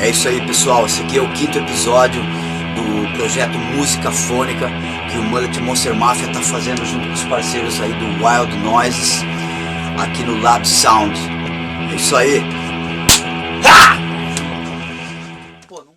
É isso aí, pessoal. Esse aqui é o 5º episódio do projeto Música Fônica que o Mullet Monster Mafia tá fazendo junto com os parceiros aí do Wild Noises aqui no Lab Sound. É isso aí. Ha! Pô, não...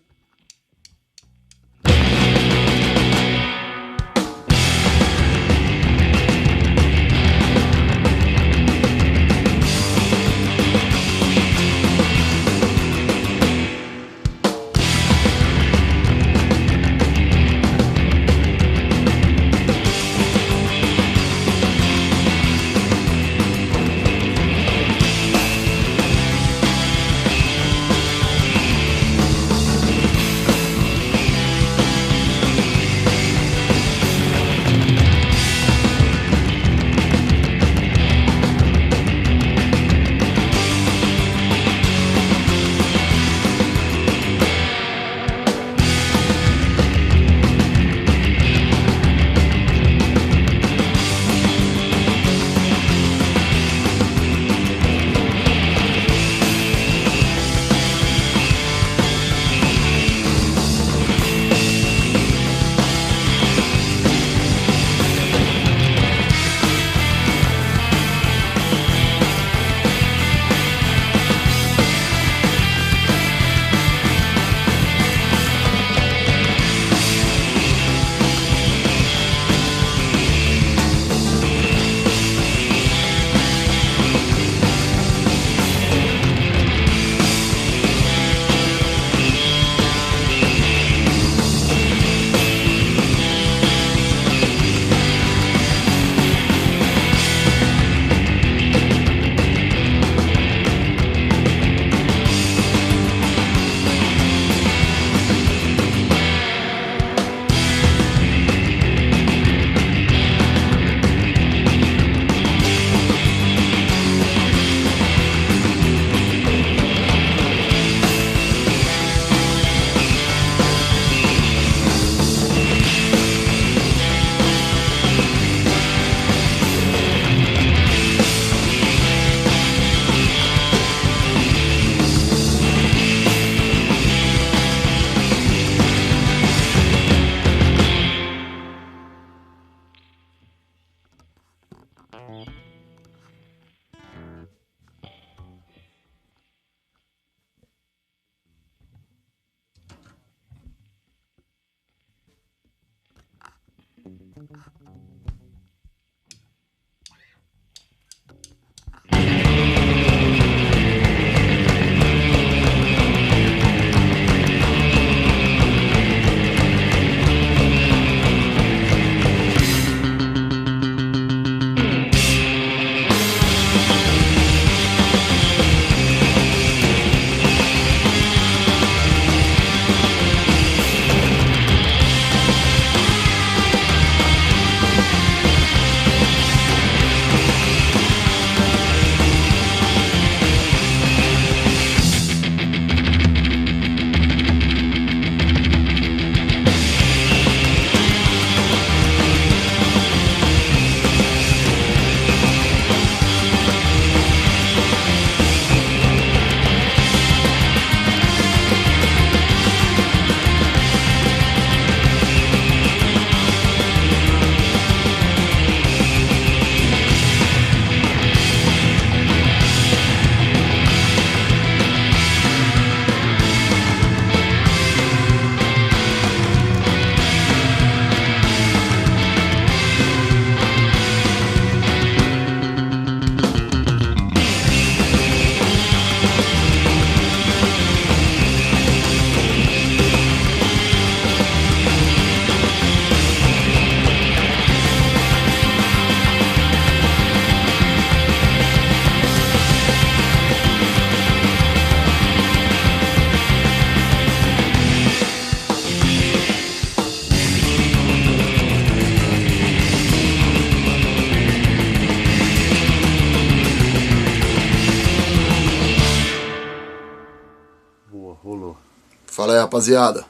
Fala aí, rapaziada.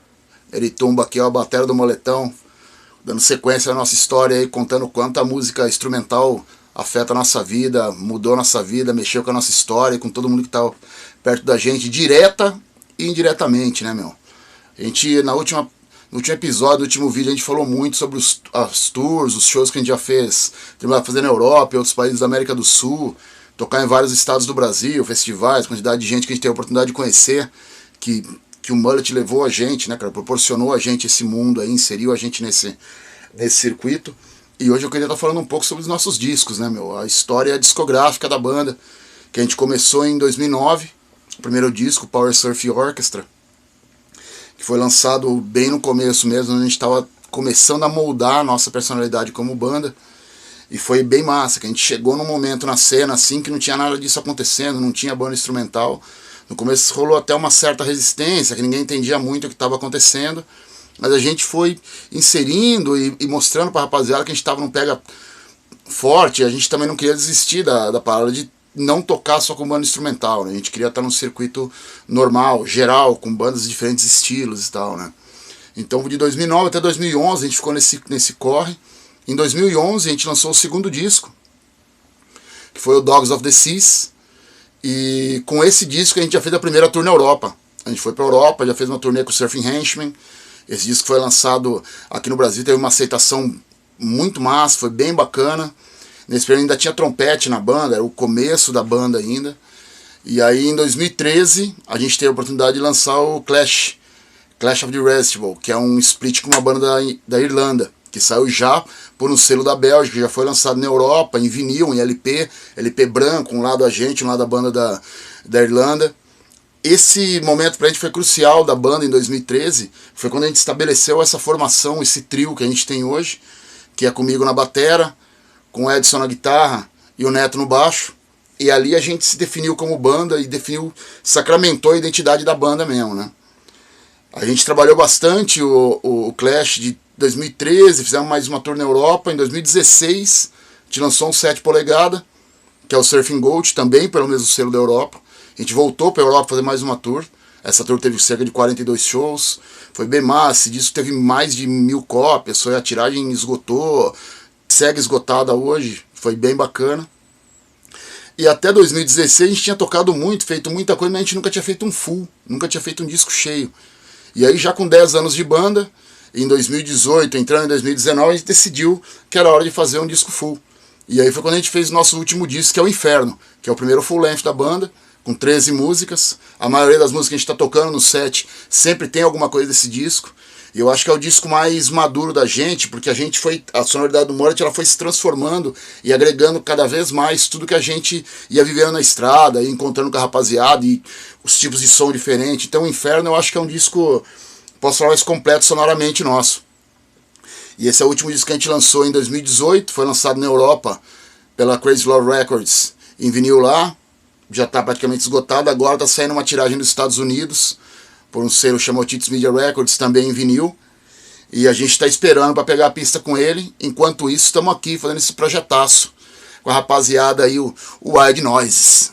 Eritumba aqui, ó, a bateria do Moletão, dando sequência à nossa história aí, contando quanto a música instrumental afeta a nossa vida, mudou a nossa vida, mexeu com a nossa história, com todo mundo que tá perto da gente, direta indiretamente, né, meu? A gente, no último episódio, no último vídeo, a gente falou muito sobre as tours, os shows que a gente já fez, fazer na Europa e outros países da América do Sul, tocar em vários estados do Brasil, festivais, quantidade de gente que a gente teve a oportunidade de conhecer, que o Mullet levou a gente, né, cara, proporcionou a gente esse mundo aí, inseriu a gente nesse circuito. E hoje eu queria estar falando um pouco sobre os nossos discos, né, meu? A história discográfica da banda, que a gente começou em 2009, o primeiro disco, Power Surf Orchestra, que foi lançado bem no começo mesmo, onde a gente estava começando a moldar a nossa personalidade como banda. E foi bem massa, que a gente chegou num momento na cena assim que não tinha nada disso acontecendo, não tinha banda instrumental. No começo rolou até uma certa resistência, que ninguém entendia muito o que estava acontecendo, mas a gente foi inserindo e mostrando para a rapaziada que a gente estava num pega forte. A gente também não queria desistir da parada de não tocar só com banda instrumental, né? A gente queria estar num circuito normal, geral, com bandas de diferentes estilos e tal, né? Então de 2009 até 2011 a gente ficou nesse corre. Em 2011 a gente lançou o segundo disco, que foi o Dogs of the Seas, e com esse disco a gente já fez a primeira tour na Europa. A gente foi para a Europa, já fez uma turnê com o Surfing Henchman. Esse disco foi lançado aqui no Brasil, teve uma aceitação muito massa, foi bem bacana. Nesse período ainda tinha trompete na banda, era o começo da banda ainda. E aí em 2013 a gente teve a oportunidade de lançar o Clash of the Irresistible, que é um split com uma banda da Irlanda, que saiu já por um selo da Bélgica, já foi lançado na Europa, em vinil, em LP branco, um lado a gente, um lado a banda da Irlanda. Esse momento pra gente foi crucial da banda em 2013, foi quando a gente estabeleceu essa formação, esse trio que a gente tem hoje, que é comigo na batera, com o Edson na guitarra e o Neto no baixo. E ali a gente se definiu como banda e sacramentou a identidade da banda mesmo, né? A gente trabalhou bastante o Clash de 2013, fizemos mais uma tour na Europa. Em 2016 a gente lançou um 7 polegadas, que é o Surfing Gold, também pelo mesmo selo da Europa. A gente voltou para a Europa fazer mais uma tour. Essa tour teve cerca de 42 shows, foi bem massa. Disso teve mais de 1000 cópias, a tiragem esgotou, segue esgotada hoje, foi bem bacana. E até 2016 a gente tinha tocado muito, feito muita coisa, mas a gente nunca tinha feito um full, nunca tinha feito um disco cheio. E aí já com 10 anos de banda, em 2018, entrando em 2019, a gente decidiu que era hora de fazer um disco full. E aí foi quando a gente fez o nosso último disco, que é o Inferno, que é o primeiro full length da banda, com 13 músicas. A maioria das músicas que a gente está tocando no set sempre tem alguma coisa desse disco. E eu acho que é o disco mais maduro da gente, porque a sonoridade do Mullet, ela foi se transformando e agregando cada vez mais tudo que a gente ia vivendo na estrada, e encontrando com a rapaziada, e os tipos de som diferentes. Então o Inferno eu acho que é um disco, posso falar, mais completo sonoramente nosso. E esse é o último disco que a gente lançou em 2018, foi lançado na Europa pela Crazy Love Records em vinil lá, já está praticamente esgotado. Agora está saindo uma tiragem dos Estados Unidos por um selo chamado Otis Media Records, também em vinil, e a gente está esperando para pegar a pista com ele. Enquanto isso, estamos aqui fazendo esse projetaço com a rapaziada aí, o Wild Noises.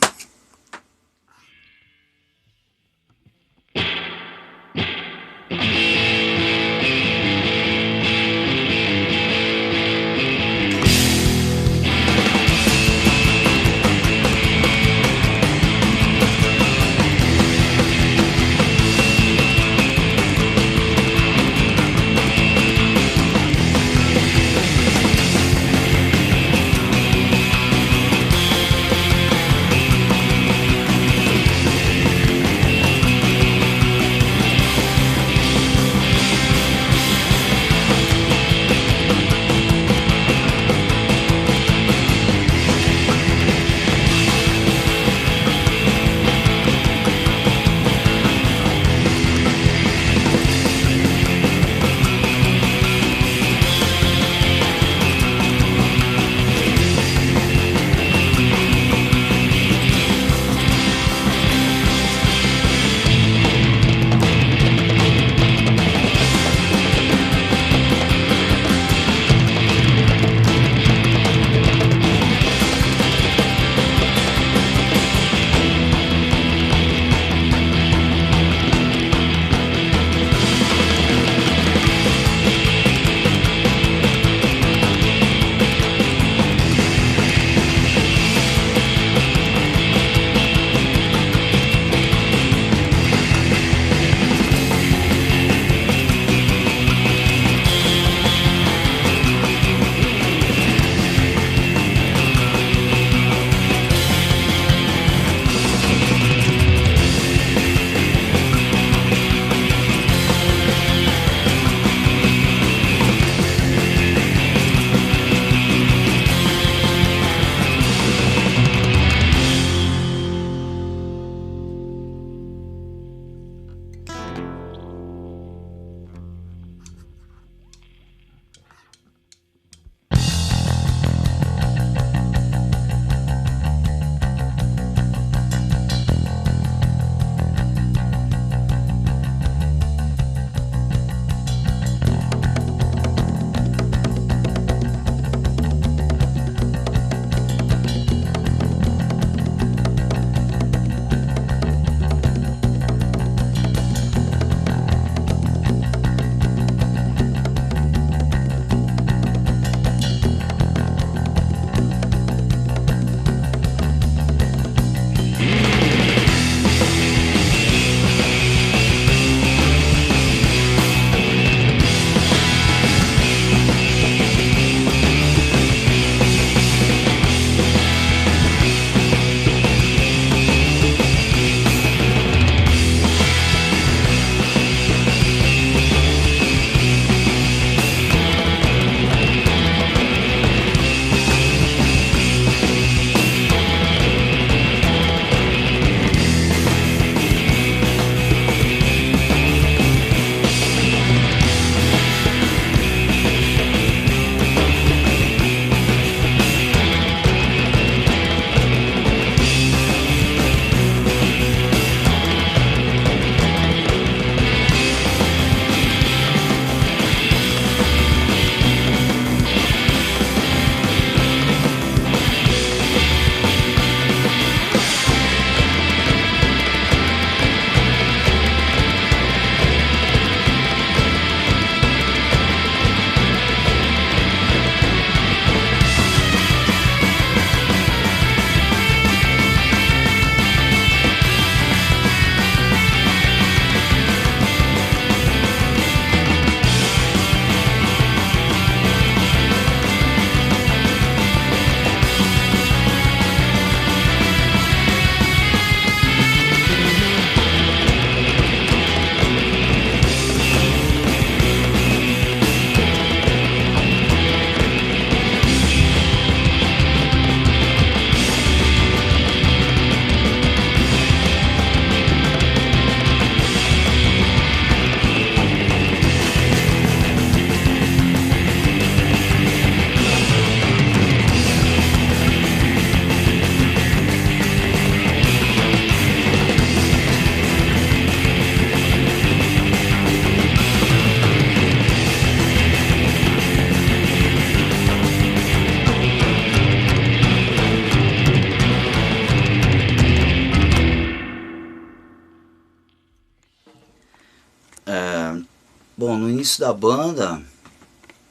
Bom, no início da banda,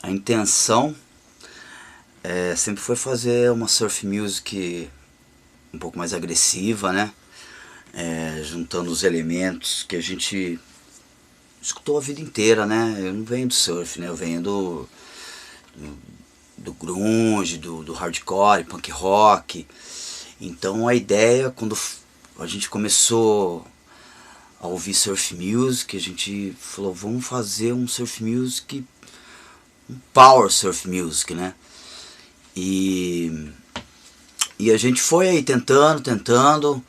a intenção sempre foi fazer uma surf music um pouco mais agressiva, né? Juntando os elementos que a gente escutou a vida inteira, né? Eu não venho do surf, né? Eu venho do grunge, do hardcore, punk rock. Então a ideia, quando a gente começou a ouvir surf music, a gente falou, vamos fazer um surf music, um power surf music, né? E a gente foi aí tentando,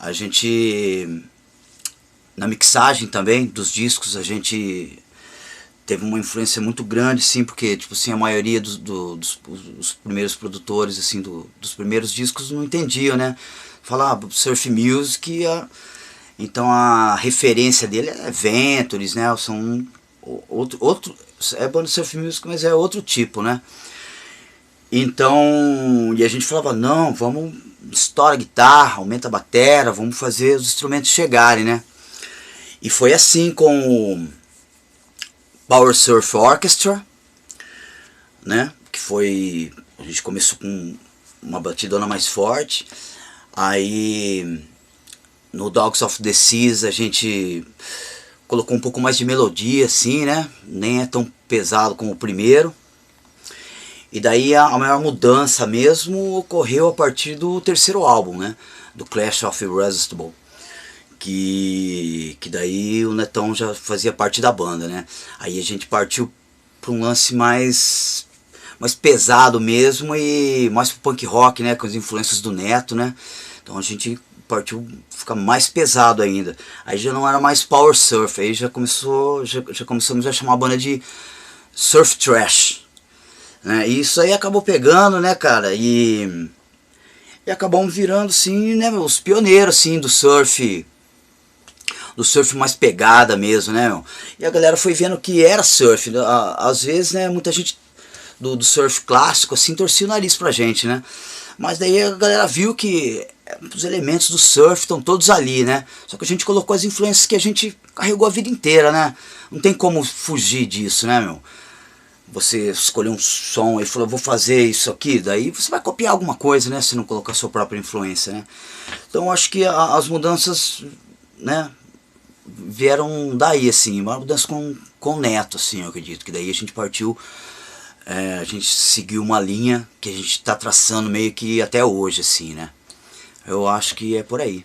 a gente, na mixagem também dos discos, a gente teve uma influência muito grande, sim, porque tipo assim, a maioria dos primeiros produtores assim, dos primeiros discos não entendiam, né? Falava surf music, então a referência dele é Ventures, né? São outro é banda surf music, mas é outro tipo, né? Então, e a gente falava, não, vamos estoura a guitarra, aumenta a batera, vamos fazer os instrumentos chegarem, né? E foi assim com o Power Surf Orchestra, né? Que foi, a gente começou com uma batidona mais forte, aí no Dogs of the Seas a gente colocou um pouco mais de melodia, assim, né? Nem é tão pesado como o primeiro. E daí a maior mudança mesmo ocorreu a partir do terceiro álbum, né? Do Clash of Irresistible. Que daí o Netão já fazia parte da banda, né? Aí a gente partiu para um lance mais pesado mesmo e mais pro punk rock, né? Com as influências do Neto, né? Então a gente partiu ficar mais pesado ainda. Aí já não era mais power surf, aí já começamos a chamar a banda de surf trash. E isso aí acabou pegando, né, cara, e acabamos virando, assim, né, os pioneiros, assim, do surf mais pegada mesmo, né, meu? E a galera foi vendo que era surf, às vezes, né, muita gente do surf clássico, assim, torcia o nariz pra gente, né, mas daí a galera viu que os elementos do surf estão todos ali, né, só que a gente colocou as influências que a gente carregou a vida inteira, né, não tem como fugir disso, né, meu? Você escolher um som e falou, vou fazer isso aqui, daí você vai copiar alguma coisa, né, se não colocar a sua própria influência, né. Então acho que as mudanças, né, vieram daí, assim, uma mudança com o Neto, assim, eu acredito, que daí a gente partiu, a gente seguiu uma linha que a gente está traçando meio que até hoje, assim, né. Eu acho que é por aí.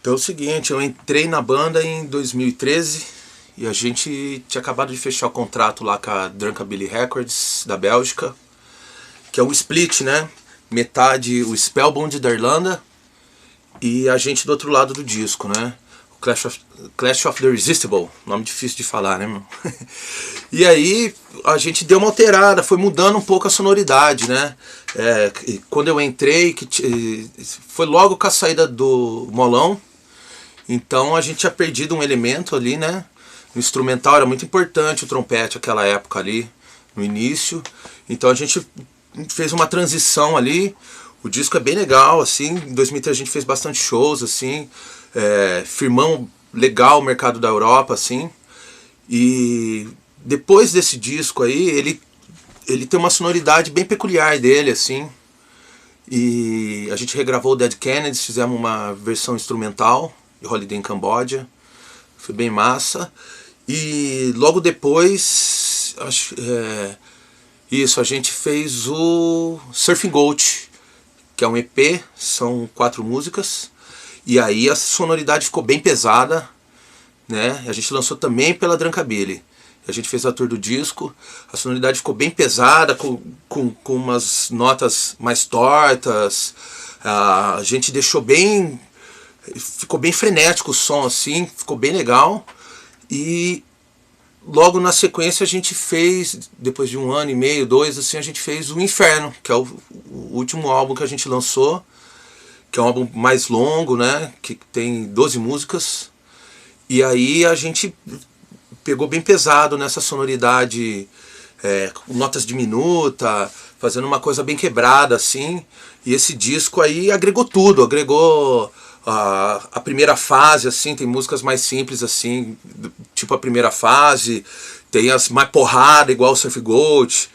Então é o seguinte, eu entrei na banda em 2013 e a gente tinha acabado de fechar o contrato lá com a Drunkabilly Records da Bélgica, que é um split, né? Metade o Spellbound da Irlanda e a gente do outro lado do disco, né? O Clash of the Irresistible, nome difícil de falar, né, meu? E aí a gente deu uma alterada, foi mudando um pouco a sonoridade, né? Quando eu entrei, foi logo com a saída do Molão, então a gente tinha perdido um elemento ali, né? O instrumental era muito importante, o trompete naquela época ali, no início. Então a gente fez uma transição ali. O disco é bem legal, assim. Em 2003 a gente fez bastante shows, assim. Firmamos legal o mercado da Europa, assim. E depois desse disco aí, ele tem uma sonoridade bem peculiar dele, assim. E a gente regravou o Dead Kennedys, fizemos uma versão instrumental de Holiday in Cambodia. Foi bem massa. E logo depois, a gente fez o Surfing Goat, que é um EP, são 4 músicas. E aí a sonoridade ficou bem pesada, né? A gente lançou também pela Drunkabilly. A gente fez a tour do disco, a sonoridade ficou bem pesada, com umas notas mais tortas. A gente deixou bem... Ficou bem frenético o som, assim, ficou bem legal. E logo na sequência a gente fez, depois de 1 ano e meio, 2, assim, a gente fez o Inferno, que é o último álbum que a gente lançou, que é um álbum mais longo, né, que tem 12 músicas. E aí a gente pegou bem pesado nessa sonoridade, com notas diminutas, fazendo uma coisa bem quebrada, assim. E esse disco aí agregou tudo, agregou a primeira fase, assim, tem músicas mais simples, assim, tipo a primeira fase, tem as mais porrada, igual o Surf Goat.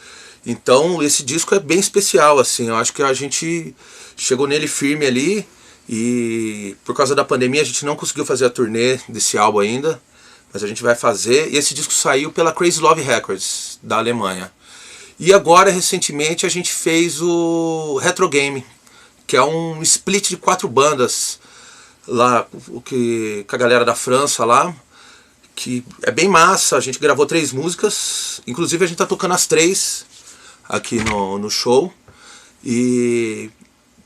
Então esse disco é bem especial, assim, eu acho que a gente chegou nele firme ali, e por causa da pandemia a gente não conseguiu fazer a turnê desse álbum ainda, mas a gente vai fazer, e esse disco saiu pela Crazy Love Records, da Alemanha. E agora, recentemente, a gente fez o Retro Game, que é um split de 4 bandas, lá com a galera da França lá, que é bem massa. A gente gravou 3 músicas, inclusive a gente tá tocando as 3 aqui no show, e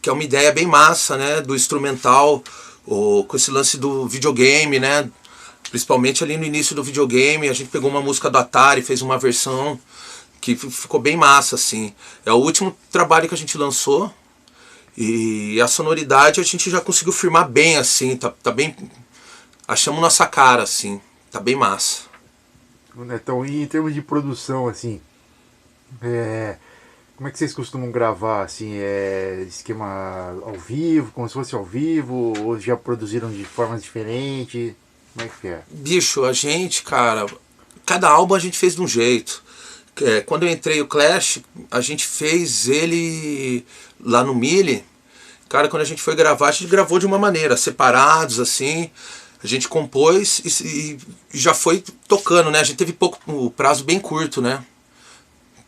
que é uma ideia bem massa, né, do instrumental, com esse lance do videogame, né, principalmente ali no início do videogame. A gente pegou uma música do Atari, fez uma versão que ficou bem massa, assim. É o último trabalho que a gente lançou. E a sonoridade a gente já conseguiu firmar bem, assim, tá bem... Achamos nossa cara, assim, tá bem massa. Então, e em termos de produção, assim, como é que vocês costumam gravar, assim, esquema ao vivo, como se fosse ao vivo, ou já produziram de formas diferentes, como é que é? Bicho, a gente, cara, cada álbum a gente fez de um jeito. Quando eu entrei o Clash, a gente fez ele lá no Mille. Cara, quando a gente foi gravar, a gente gravou de uma maneira, separados, assim. A gente compôs e já foi tocando, né? A gente teve o prazo bem curto, né?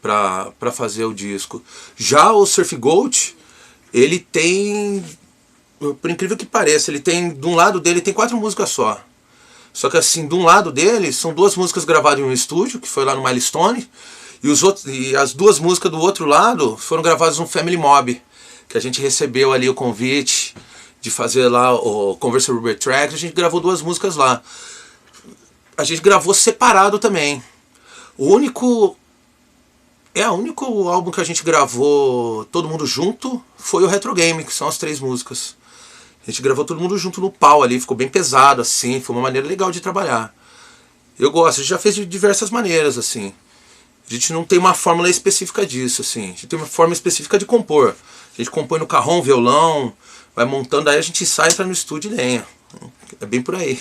Pra fazer o disco. Já o Surf Goat, ele tem, por incrível que pareça, ele tem, de um lado dele tem 4 músicas só. Só que assim, de um lado dele são 2 músicas gravadas em um estúdio, que foi lá no Milestone, e as 2 músicas do outro lado foram gravadas no Family Mob, que a gente recebeu ali o convite de fazer lá o Conversa Rubber Tracks. A gente gravou 2 músicas lá. A gente gravou separado também. O único álbum que a gente gravou todo mundo junto foi o Retro Game, que são as 3 músicas. A gente gravou todo mundo junto no pau ali, ficou bem pesado, assim, foi uma maneira legal de trabalhar. Eu gosto, a gente já fez de diversas maneiras, assim. A gente não tem uma fórmula específica disso, assim. A gente tem uma forma específica de compor. A gente compõe no carrão, violão, vai montando, aí a gente sai, entra no estúdio e lenha. É bem por aí.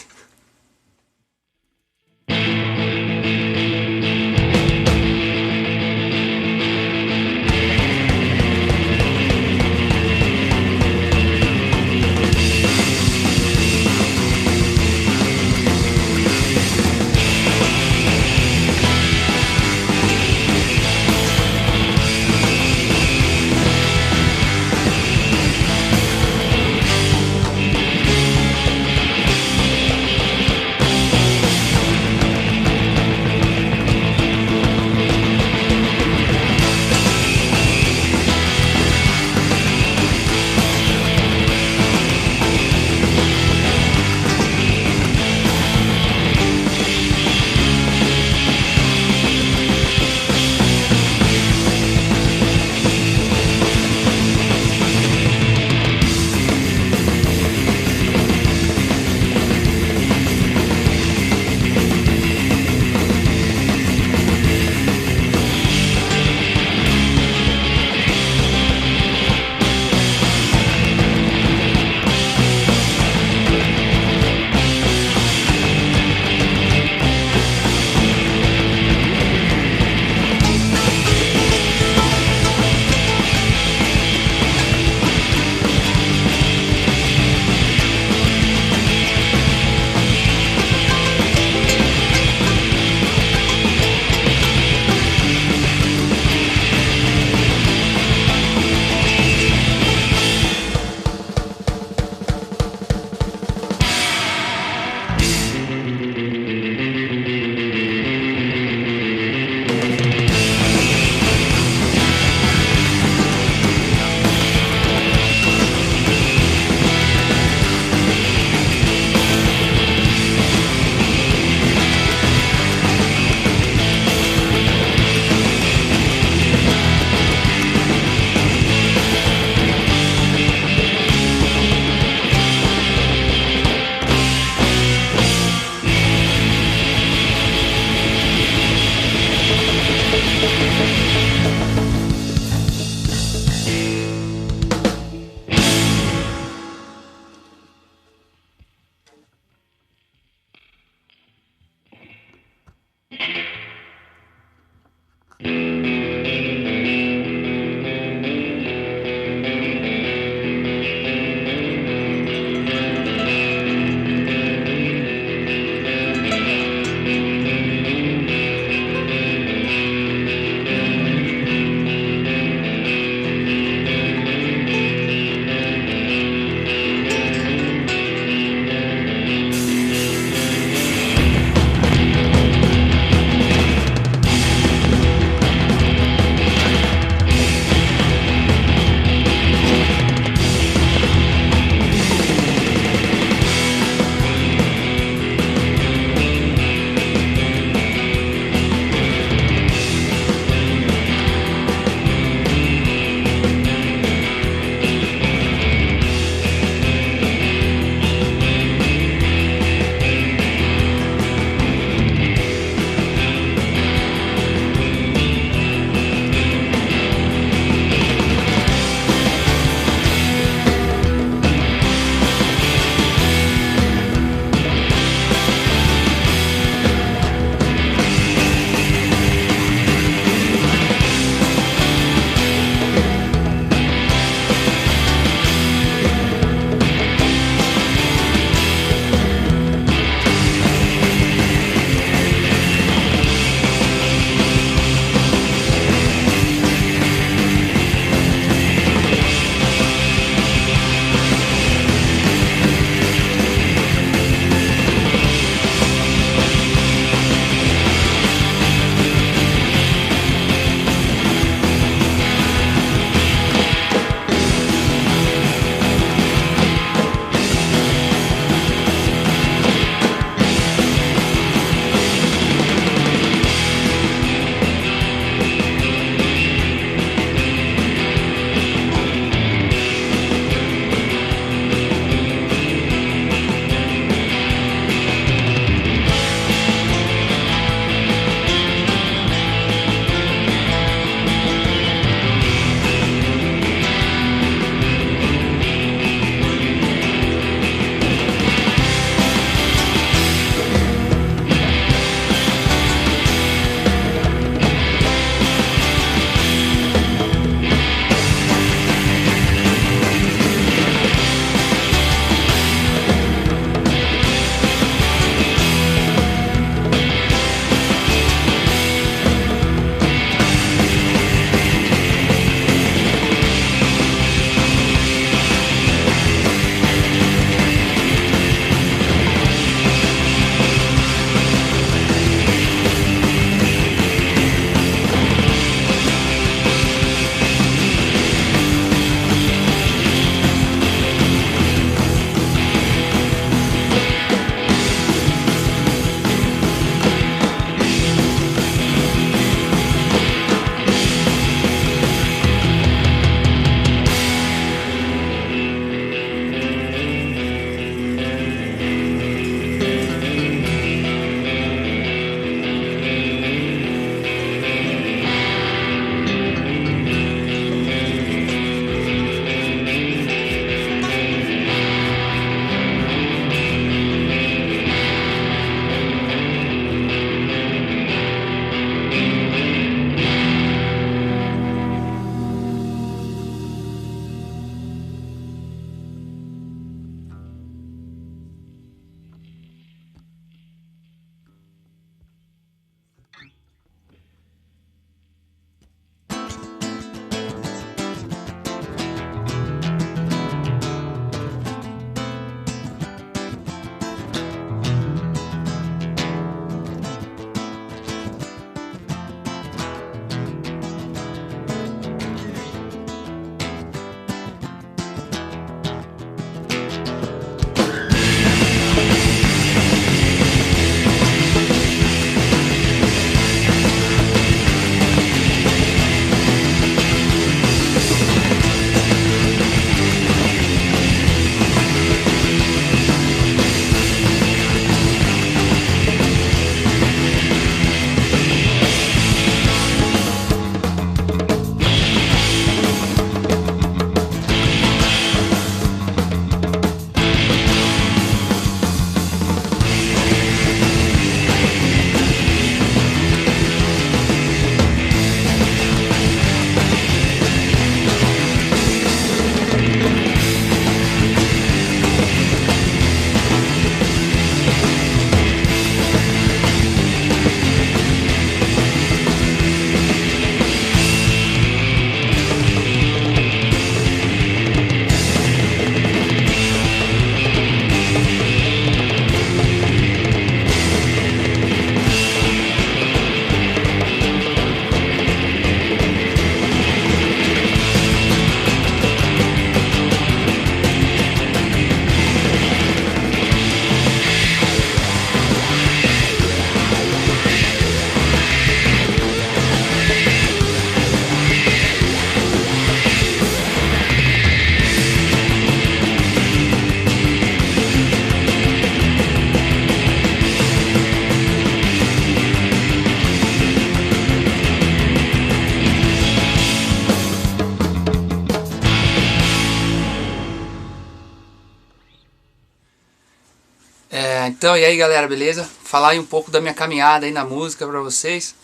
Então, e aí galera, beleza? Falar aí um pouco da minha caminhada aí na música pra vocês.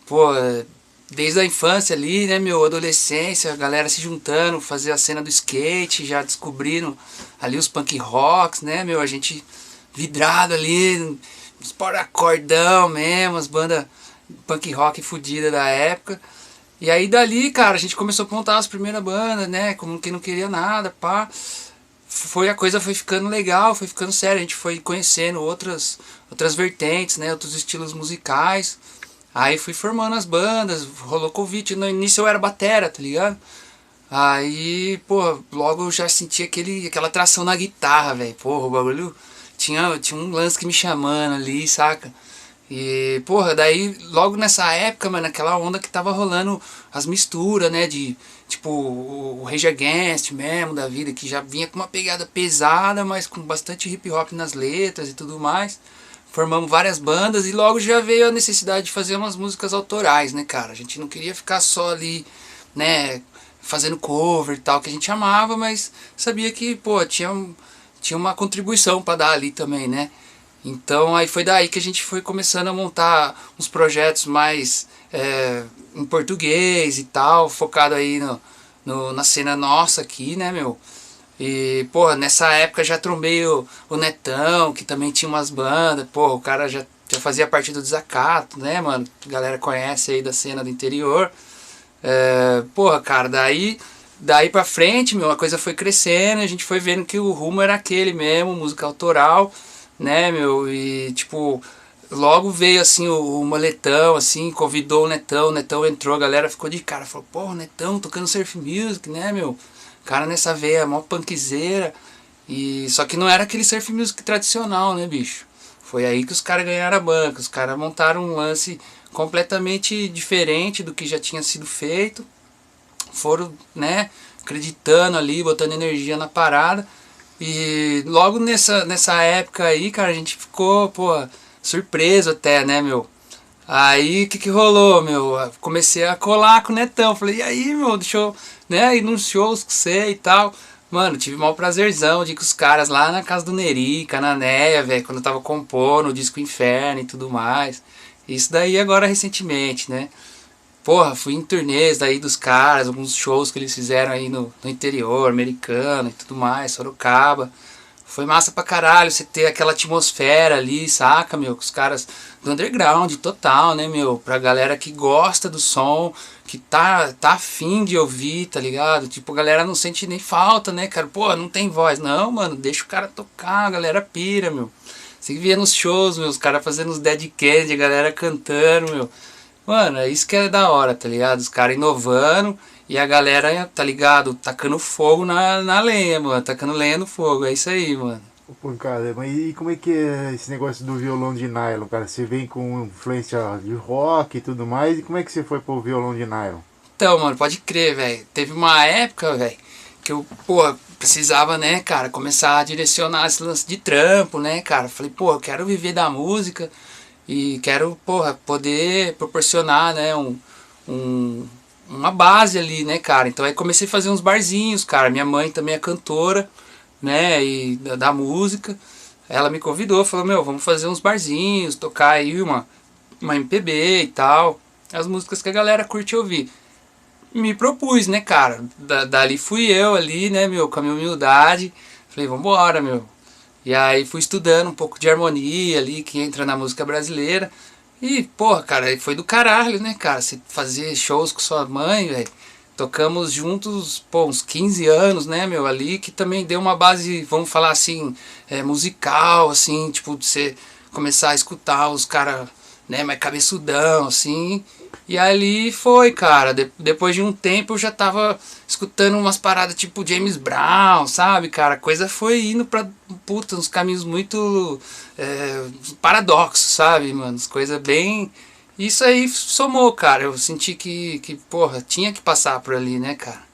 Pô, desde a infância ali, né, meu, adolescência, a galera se juntando, fazer a cena do skate, já descobrindo ali os punk rocks, né, meu, a gente vidrado ali, os acordão mesmo, as bandas punk rock fodida da época. E aí dali, cara, a gente começou a montar as primeiras bandas, né, como quem não queria nada, pá. A coisa foi ficando legal, foi ficando séria, a gente foi conhecendo outras vertentes, né, outros estilos musicais. Aí fui formando as bandas, rolou convite, no início eu era batera, tá ligado? Aí, pô, logo eu já senti aquela atração na guitarra, velho. Porra, o bagulho tinha um lance que me chamando ali, saca? E, porra, daí logo nessa época, mano, aquela onda que tava rolando as misturas, né, de, tipo, o Rage Against mesmo, da vida, que já vinha com uma pegada pesada, mas com bastante hip hop nas letras e tudo mais. Formamos várias bandas e logo já veio a necessidade de fazer umas músicas autorais, né, cara? A gente não queria ficar só ali, né, fazendo cover e tal, que a gente amava, mas sabia que, pô, tinha uma contribuição pra dar ali também, né? Então aí foi daí que a gente foi começando a montar uns projetos mais em português e tal, focado aí na cena nossa aqui, né, meu? E, porra, nessa época já trombei o Netão, que também tinha umas bandas, porra, o cara já fazia parte do Desacato, né, mano? A galera conhece aí da cena do interior. Porra, cara, daí pra frente, meu, a coisa foi crescendo, a gente foi vendo que o rumo era aquele mesmo, música autoral, né, meu, e tipo, logo veio assim o Moletão, assim, convidou o Netão entrou, a galera ficou de cara, falou, pô, o Netão tocando surf music, né, meu, cara nessa veia, mó punkzeira, e só que não era aquele surf music tradicional, né, bicho, foi aí que os caras ganharam a banca, os caras montaram um lance completamente diferente do que já tinha sido feito, foram, né, acreditando ali, botando energia na parada. E logo nessa época aí, cara, a gente ficou, pô, surpreso até, né, meu? Aí, o que rolou, meu? Comecei a colar com o Netão. Falei, e aí, meu, deixa eu, né, ir nos shows com você e tal. Mano, tive o maior prazerzão de ir com os caras lá na casa do Neri, Cananéia, velho, quando eu tava compondo o disco Inferno e tudo mais. Isso daí agora recentemente, né? Porra, fui em turnês daí dos caras, alguns shows que eles fizeram aí no interior, americano e tudo mais, Sorocaba. Foi massa pra caralho você ter aquela atmosfera ali, saca, meu? Com os caras do underground total, né, meu? Pra galera que gosta do som, que tá afim de ouvir, tá ligado? Tipo, a galera não sente nem falta, né, cara? Pô, não tem voz. Não, mano, deixa o cara tocar, a galera pira, meu. Você via nos shows, meu, os caras fazendo os Dead Candy, a galera cantando, meu. Mano, é isso que é da hora, tá ligado? Os caras inovando e a galera, tá ligado? Tacando fogo na lenha, mano. Tacando lenha no fogo, é isso aí, mano. Pô, cara, mas e como é que é esse negócio do violão de nylon, cara? Você vem com influência de rock e tudo mais, e como é que você foi pro violão de nylon? Então, mano, pode crer, velho. Teve uma época, velho, que eu, pô, precisava, né, cara, começar a direcionar esse lance de trampo, né, cara. Falei, pô, eu quero viver da música. E quero, porra, poder proporcionar, né, uma base ali, né, cara. Então aí comecei a fazer uns barzinhos, cara. Minha mãe também é cantora, né, e da música. Ela me convidou, falou, meu, vamos fazer uns barzinhos, tocar aí uma MPB e tal. As músicas que a galera curte ouvir. Me propus, né, cara. Dali fui eu ali, né, meu, com a minha humildade. Falei, vambora, meu. E aí fui estudando um pouco de harmonia ali, que entra na música brasileira. E, porra, cara, foi do caralho, né, cara? Você fazer shows com sua mãe, velho. Tocamos juntos, pô, uns 15 anos, né, meu, ali, que também deu uma base, vamos falar assim, musical, assim, tipo, de você começar a escutar os caras, né, mais cabeçudão, assim. E ali foi, cara, depois de um tempo eu já tava escutando umas paradas tipo James Brown, sabe, cara? A coisa foi indo pra, puta, uns caminhos muito paradoxos, sabe, mano? As coisas bem... Isso aí somou, cara. Eu senti que, porra, tinha que passar por ali, né, cara?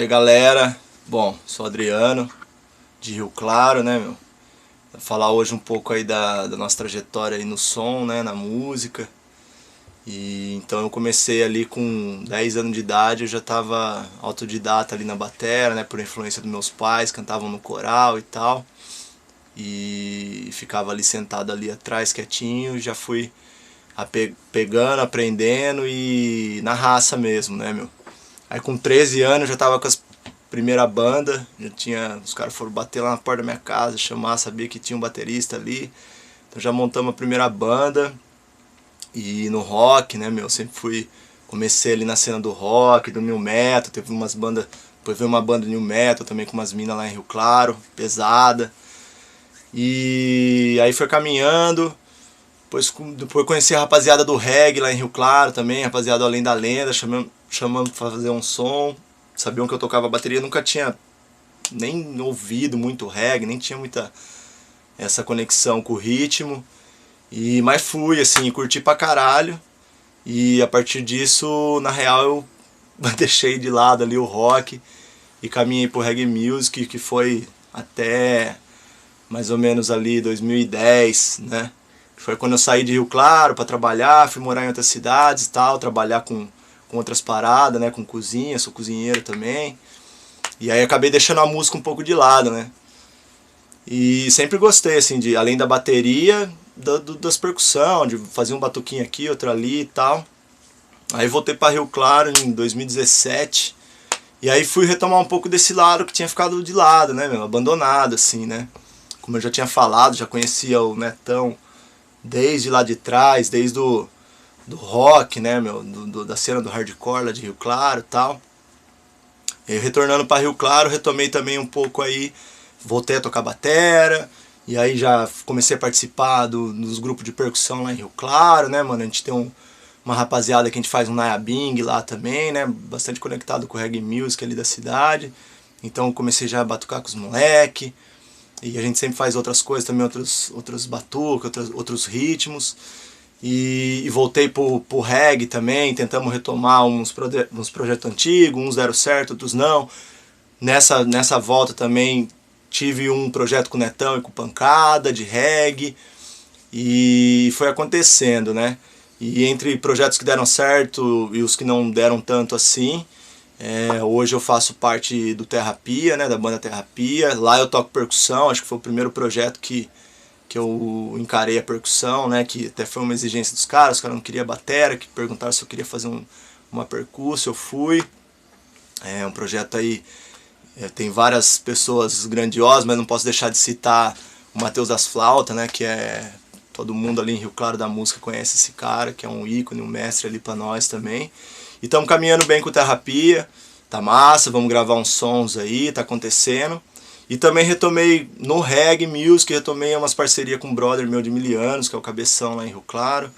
Fala aí, galera. Bom, sou Adriano, de Rio Claro, né, meu? Vou falar hoje um pouco aí da nossa trajetória aí no som, né, na música. E então eu comecei ali com 10 anos de idade, eu já estava autodidata ali na batera, né, por influência dos meus pais, cantavam no coral e tal. E ficava ali sentado ali atrás, quietinho, já fui pegando, aprendendo e na raça mesmo, né, meu? Aí com 13 anos eu já tava com as primeira banda, os caras foram bater lá na porta da minha casa, chamar, sabia que tinha um baterista ali. Então já montamos a primeira banda. E no rock, né, meu, comecei ali na cena do rock, do new metal, teve umas bandas, depois veio uma banda new metal também com umas minas lá em Rio Claro, pesada. E aí foi caminhando, depois conheci a rapaziada do reggae lá em Rio Claro também, rapaziada Além da Lenda, chamando pra fazer um som. Sabiam que eu tocava bateria, nunca tinha nem ouvido muito reggae, nem tinha muita essa conexão com o ritmo. Mas fui, assim, curti pra caralho. E a partir disso, na real, eu deixei de lado ali o rock e caminhei pro reggae music, que foi até mais ou menos ali 2010, né? Foi quando eu saí de Rio Claro pra trabalhar, fui morar em outras cidades e tal, trabalhar com outras paradas, né, com cozinha, sou cozinheiro também. E aí acabei deixando a música um pouco de lado, né? E sempre gostei, assim, além da bateria, das percussão, de fazer um batuquinho aqui, outro ali e tal. Aí voltei para Rio Claro em 2017. E aí fui retomar um pouco desse lado que tinha ficado de lado, né, meu? Abandonado, assim, né? Como eu já tinha falado, já conhecia o Netão desde lá de trás, desde do rock, né, meu, da cena do hardcore lá de Rio Claro e tal. E retornando para Rio Claro, retomei também um pouco aí, voltei a tocar batera, e aí já comecei a participar dos grupos de percussão lá em Rio Claro, né, mano, a gente tem uma rapaziada que a gente faz um Nayabing lá também, né, bastante conectado com o reggae music ali da cidade, então comecei já a batucar com os moleque, e a gente sempre faz outras coisas também, outros batuques, outros ritmos. E voltei pro reggae também, tentamos retomar uns projetos antigos, uns deram certo, outros não. Nessa volta também tive um projeto com o Netão e com o Pancada, de reggae, e foi acontecendo, né? E entre projetos que deram certo e os que não deram tanto assim, hoje eu faço parte do Terapia, né, da banda Terapia. Lá eu toco percussão, acho que foi o primeiro projeto que eu encarei a percussão, né, que até foi uma exigência dos caras, os caras não queriam batera, que perguntaram se eu queria fazer uma percussão, eu fui. É um projeto aí, tem várias pessoas grandiosas, mas não posso deixar de citar o Matheus das Flautas, né, que todo mundo ali em Rio Claro da música conhece esse cara, que é um ícone, um mestre ali pra nós também. E estamos caminhando bem com o Terapia, tá massa, vamos gravar uns sons aí, tá acontecendo. E também retomei no reggae music, retomei umas parcerias com um brother meu de 1000 anos, que é o Cabeção lá em Rio Claro.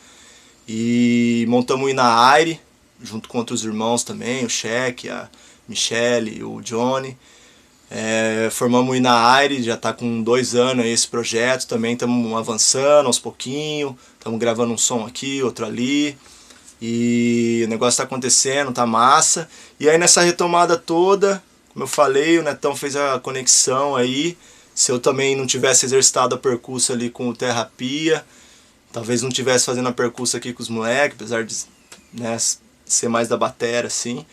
E montamos o Inaire, junto com outros irmãos também, o Cheque, a Michele, o Johnny. Formamos o Inaire, já está com 2 anos aí esse projeto, também estamos avançando aos pouquinhos, estamos gravando um som aqui, outro ali. E o negócio está acontecendo, tá massa. E aí nessa retomada toda, como eu falei, o Netão fez a conexão aí. Se eu também não tivesse exercitado a percussa ali com o Terapia, talvez não tivesse fazendo a percussa aqui com os moleques, apesar de, né, ser mais da batera, assim.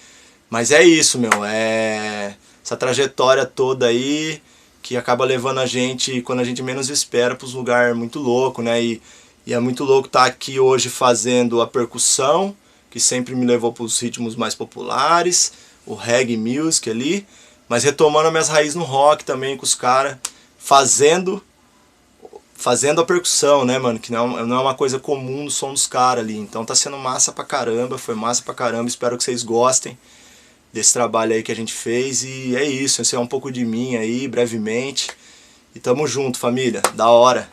Mas é isso, meu, essa trajetória toda aí que acaba levando a gente, quando a gente menos espera, para os lugares muito loucos, né? E é muito louco estar aqui hoje fazendo a percussão, que sempre me levou para os ritmos mais populares, o reggae music ali, mas retomando as minhas raízes no rock também, com os caras fazendo a percussão, né, mano, que não é uma coisa comum no som dos caras ali. Então tá sendo massa pra caramba, foi massa pra caramba, espero que vocês gostem desse trabalho aí que a gente fez. E é isso, esse é um pouco de mim aí, brevemente, e tamo junto, família, da hora.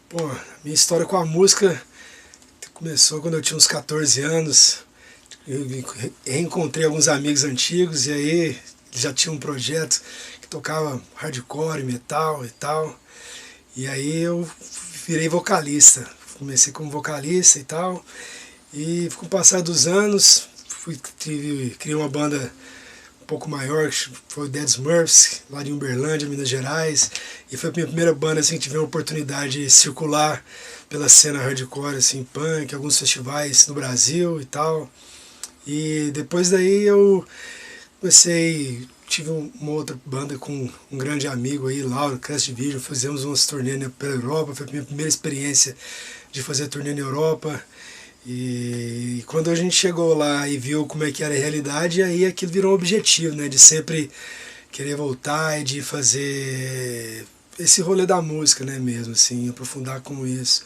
Pô, minha história com a música começou quando eu tinha uns 14 anos. Eu reencontrei alguns amigos antigos e aí já tinha um projeto que tocava hardcore, metal e tal. E aí eu virei vocalista. Comecei como vocalista e tal. E com o passar dos anos, criei uma banda um pouco maior, que foi o Dead Smurfs, lá de Uberlândia, Minas Gerais. E foi a minha primeira banda assim, que tive a oportunidade de circular pela cena hardcore, assim, punk, alguns festivais no Brasil e tal. E depois daí eu tive uma outra banda com um grande amigo aí, Lauro, Crest Vision, fizemos umas turnê pela Europa, foi a minha primeira experiência de fazer turnê na Europa. E quando a gente chegou lá e viu como é que era a realidade, aí aquilo virou um objetivo, né, de sempre querer voltar e de fazer esse rolê da música, né, mesmo, assim, aprofundar com isso.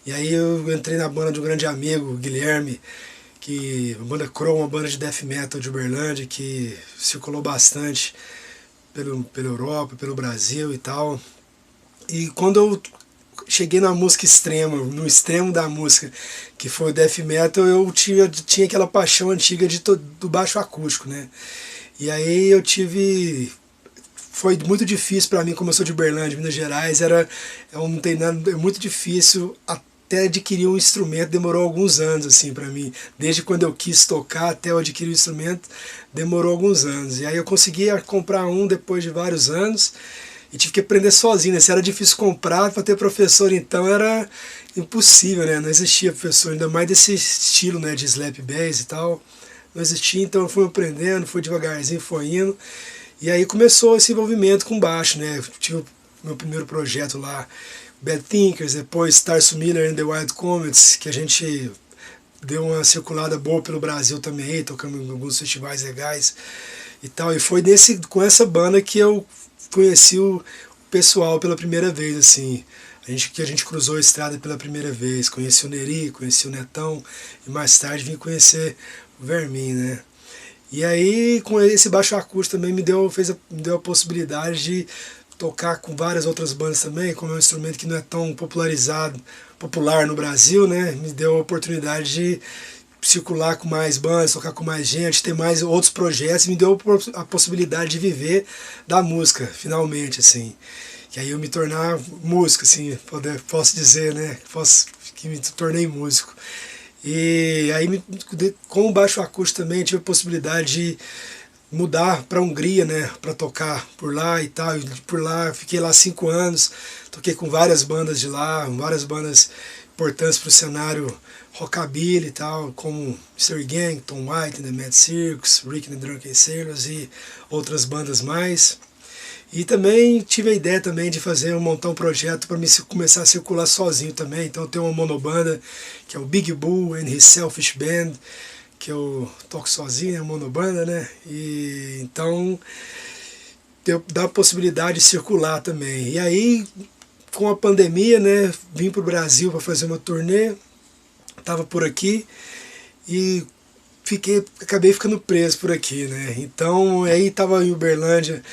E aí eu entrei na banda de um grande amigo, Guilherme, que a banda Crow, uma banda de death metal de Uberlândia, que circulou bastante pela Europa, pelo Brasil e tal. E quando eu cheguei na música extrema, no extremo da música, que foi o death metal, eu tinha aquela paixão antiga do baixo acústico, né? E aí foi muito difícil para mim, como eu sou de Uberlândia, Minas Gerais, é muito difícil até adquirir um instrumento, demorou alguns anos assim para mim. Desde quando eu quis tocar até eu adquirir o instrumento, demorou alguns anos. E aí eu consegui comprar um depois de vários anos e tive que aprender sozinho, né? Se era difícil comprar, para ter professor então era impossível, né? Não existia professor, ainda mais desse estilo, né, de slap bass e tal. Não existia, então eu fui aprendendo, fui devagarzinho, foi indo. E aí começou esse envolvimento com baixo, né? Eu tive o meu primeiro projeto lá, Bad Thinkers, depois Starsu Miller and the Wild Comets, que a gente deu uma circulada boa pelo Brasil também, tocando em alguns festivais legais e tal. E foi com essa banda que eu conheci o pessoal pela primeira vez, assim. Que a gente cruzou a estrada pela primeira vez. Conheci o Neri, conheci o Netão e mais tarde vim conhecer o Vermin, né? E aí, com esse baixo acústico também me deu a possibilidade de tocar com várias outras bandas também, como é um instrumento que não é tão popular no Brasil, né? Me deu a oportunidade de circular com mais bandas, tocar com mais gente, ter mais outros projetos, me deu a possibilidade de viver da música, finalmente, assim. E aí eu me tornar músico, assim, posso dizer, né? Que me tornei músico. E aí, com o baixo acústico também, tive a possibilidade de mudar para a Hungria, né, para tocar por lá e tal. E por lá, fiquei lá 5 anos, toquei com várias bandas de lá, várias bandas importantes para o cenário rockabilly e tal, como Mr. Gang, Tom White, The Mad Circus, Rick and the Drunken Sailors e outras bandas mais. E também tive a ideia também de montar um projeto para começar a circular sozinho também. Então eu tenho uma monobanda, que é o Big Bull and His Selfish Band, que eu toco sozinho, é uma monobanda, né? E então dá a possibilidade de circular também. E aí, com a pandemia, né, vim para o Brasil para fazer uma turnê, estava por aqui e acabei ficando preso por aqui, né? Então aí estava em Uberlândia,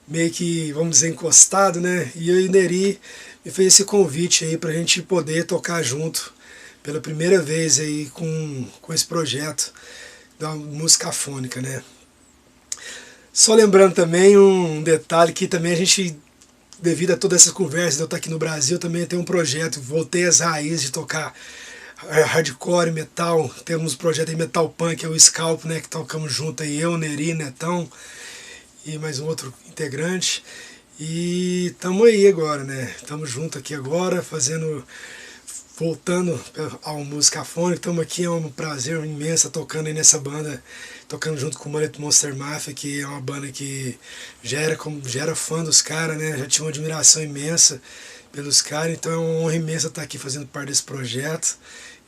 meio que, vamos dizer, encostado, né? E eu e o Neri me fez esse convite aí pra gente poder tocar junto pela primeira vez aí com esse projeto da música fônica, né? Só lembrando também um detalhe que também a gente, devido a todas essas conversas de eu estar aqui no Brasil, também tem um projeto, voltei às raízes de tocar hardcore, metal, temos um projeto de metal punk, é o Scalp, né? Que tocamos junto aí, eu, Neri, Netão e mais um outro integrante, e estamos aí agora, né? Estamos juntos aqui agora, voltando à música fônica. Estamos aqui, é um prazer imenso tocando aí nessa banda, tocando junto com o Mullet Monster Mafia, que é uma banda que já era fã dos caras, né? Já tinha uma admiração imensa pelos caras, então é uma honra imensa estar aqui fazendo parte desse projeto,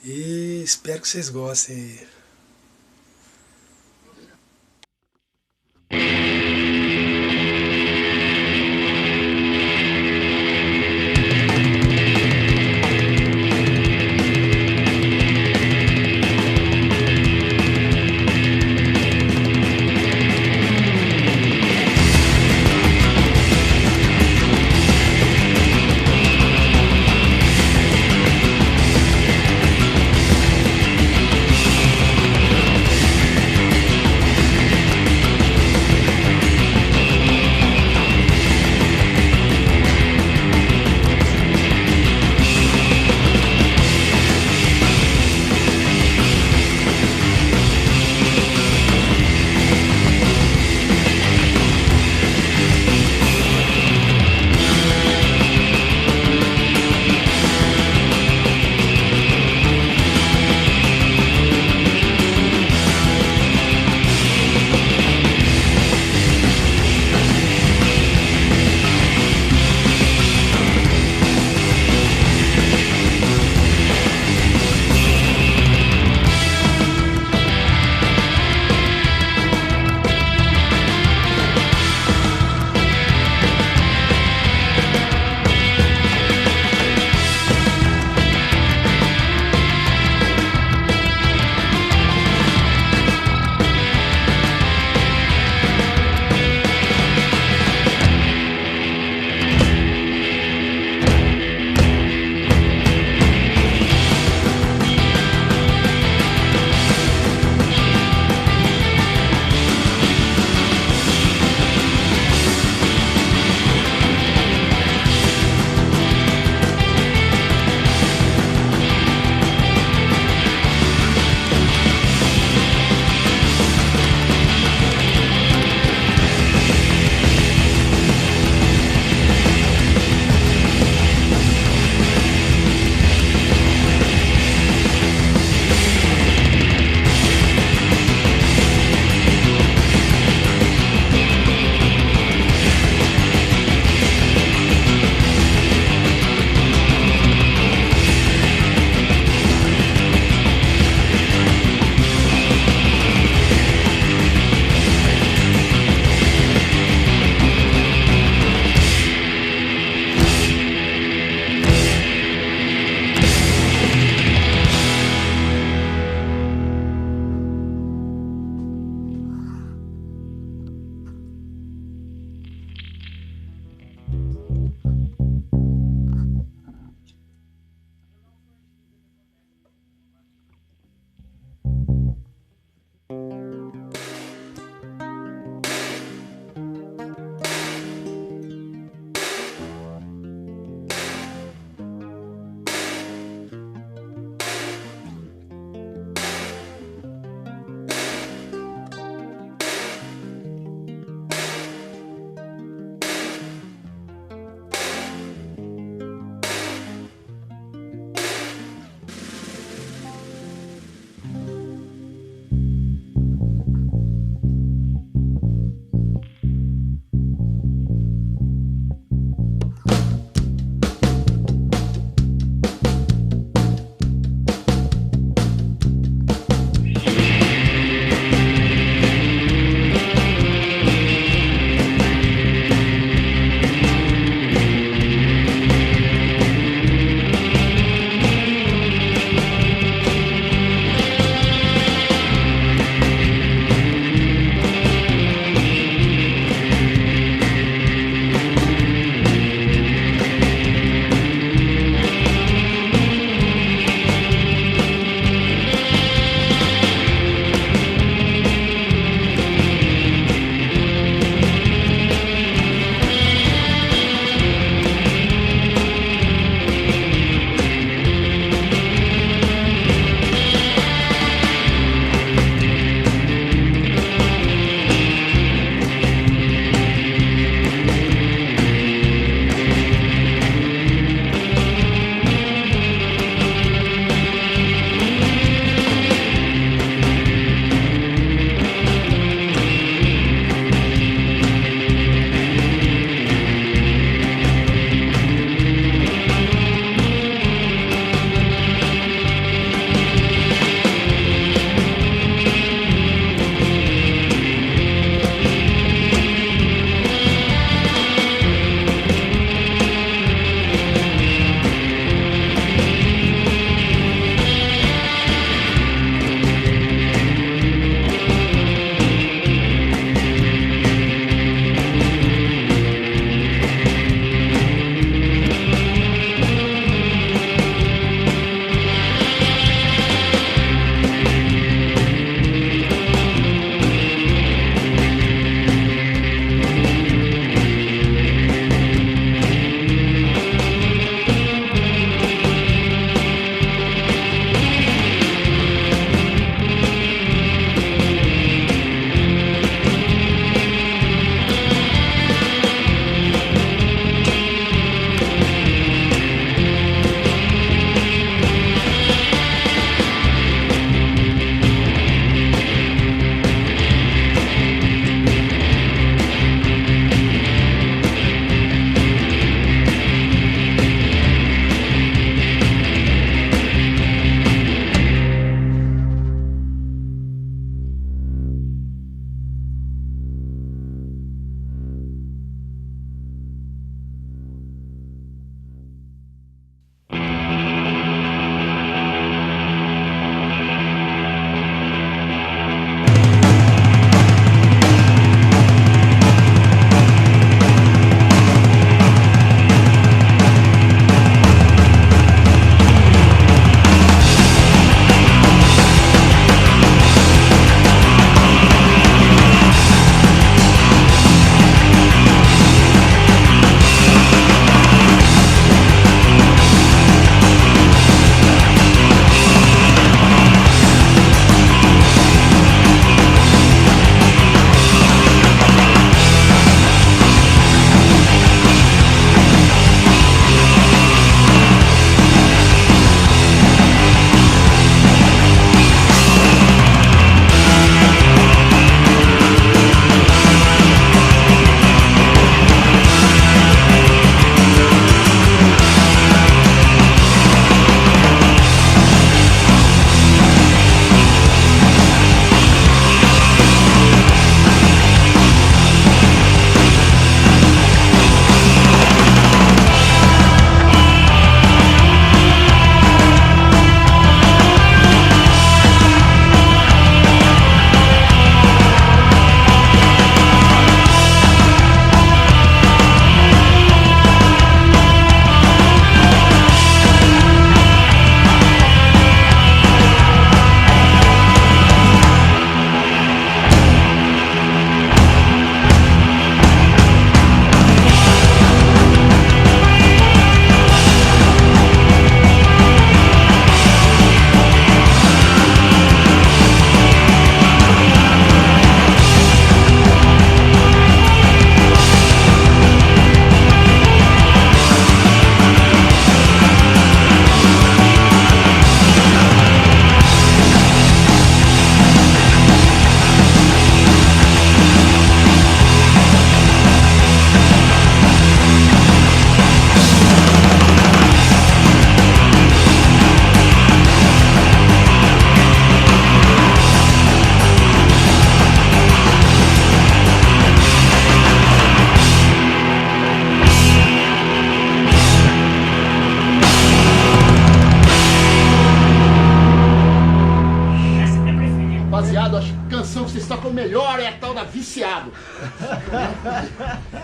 e espero que vocês gostem.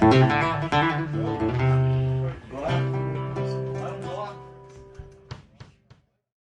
Obrigado.